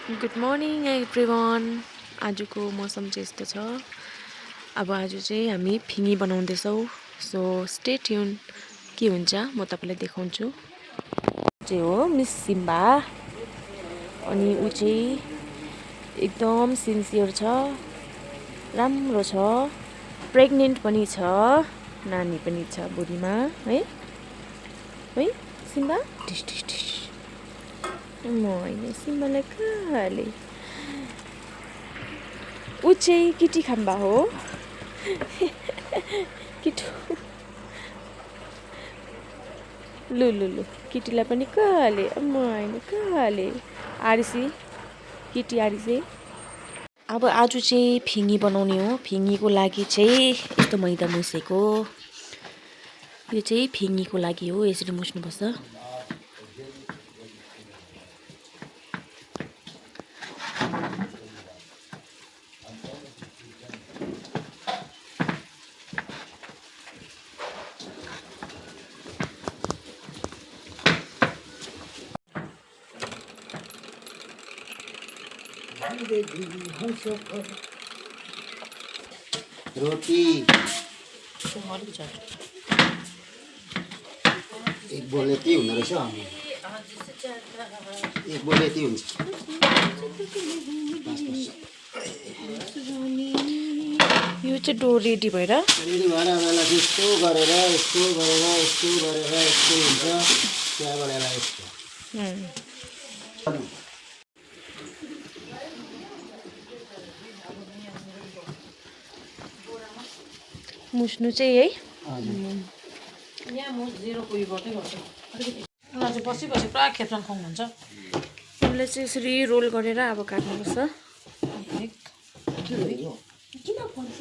Good morning everyone. आजको मौसम चाहिँ यस्तो छ। अब आज चाहिँ हामी फिङ्गी बनाउँदैछौँ। सो स्टे ट्युन, के हुन्छ म तपाईँलाई देखाउँछु। चाहिँ हो मिस सिम्बा, अनि ऊ चाहिँ एकदम सिन्सियर छ, राम्रो छ, प्रेग्नेन्ट पनि छ, नानी पनि छ बुढीमा है है सिम्बा। टिस टिस टिस म होइन सिम्बालाई कहाँले। ऊ चाहिँ किटी खाम्बा हो किटु लु लु लु किटीलाई पनि कहाँले, म होइन कहाँले। आरिसी किटी आरिसे। अब आज चाहिँ फिङ्गी बनाउने हो। फिङ्गीको लागि चाहिँ यस्तो मैदा मुसेको, यो चाहिँ फिङ्गीको लागि हो। यसरी मुस्नुपर्छ। रोटी एक बोल यति हुँदो रहेछ। एक बोल यति हुन्छ। यो चाहिँ डो रेडी भएर रेडी भएर यसलाई यस्तो गरेर यस्तो गरेर यस्तो गरेर यस्तो हुन्छ। त्यहाँबाट यसलाई यस्तो मुस्नु चाहिँ है। यहाँ म जेरोको उयो गर्दै गर्छु। उनीहरू चाहिँ बसी बसी पुरा खेप्छन् खुवाउनुहुन्छ। यसलाई चाहिँ यसरी रोल गरेर अब काट्नुपर्छ। किन पर्छ?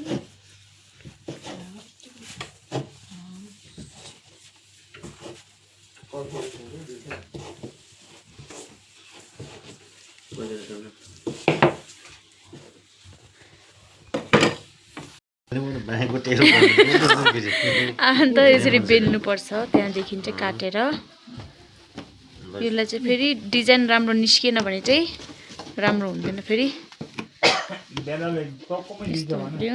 अन्त यसरी बेल्नुपर्छ, त्यहाँदेखि चाहिँ काटेर यसलाई चाहिँ फेरि डिजाइन राम्रो निस्किएन भने चाहिँ राम्रो हुँदैन। फेरि यस्तो हुन्थ्यो।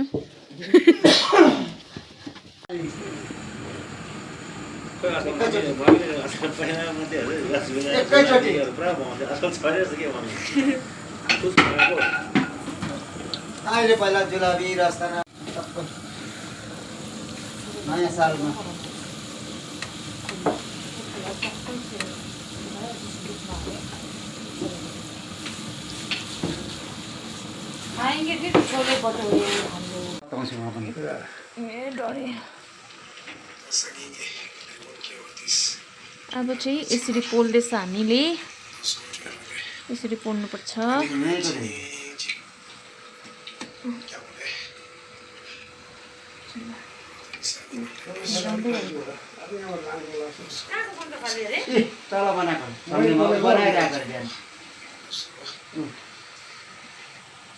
अहिले पहिला जुलाबी रसदाना नयाँ सालमा खाएंगे फिर छोले भटूरे हम लोग। ए डरे। अब चाहिँ यसरी पोल्दैछ हामीले, यसरी पोल्नुपर्छ। तल बनाएको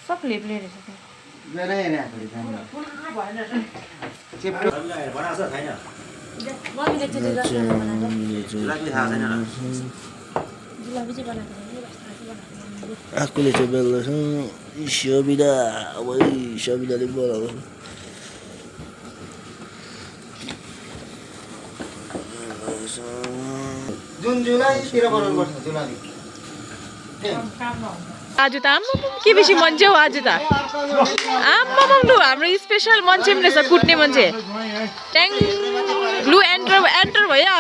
सब लेप्ले रहेछ आफूले चाहिँ बेल्दैछ। सबिदा सबिदाले बोलाउँछ। जुन जुलाईतिर बनाउनु पर्छ जुलाबी। आज त आम्माम के बेसी मान्छे हो आज त। आम्माम लु हाम्रो स्पेसल मान्छे पनि रहेछ, कुट्ने मान्छे। ट्याङ लु एन्टर भयो।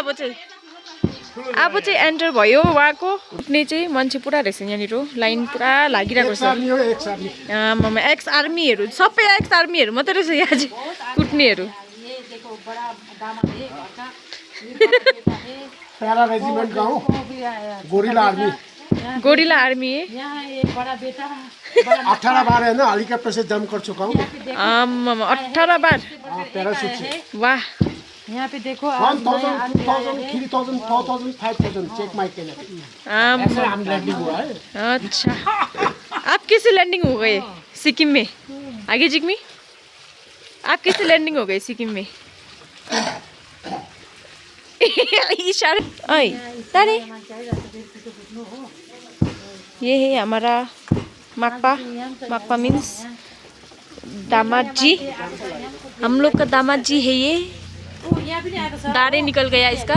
अब चाहिँ एन्टर भयो उहाँको। कुट्ने चाहिँ मान्छे पुरा रहेछ यहाँनिर, लाइन पुरा लागिरहेको छ। आम्मामा एक्स आर्मीहरू, सबै एक्स आर्मीहरू मात्रै रहेछ यहाँ चाहिँ कुट्नेहरू। पैरा रेजिमेंट का हूँ, गोरिल्ला आर्मी। गोरिल्ला आर्मी 18 बार है ना, हेलीकॉप्टर से जंप कर चुका हूँ। 18 बार पैराशूट से। वाह। यहाँ पे देखो 1000, 2000, 3000, 4000, 5000 चेक माई के ऐसे हम लैंडिंग हुआ है। अच्छा, आप कैसे लैंडिंग हो गए सिक्किम में? आगे जिग्मी, आप कैसे लैंडिंग हो गए सिक्किम में? इशारे ओए तारे ये है हमारा माकपा मीन्स दामाद जी। हम लोग का दामाद जी है ये। दाढ़ी निकल गया इसका।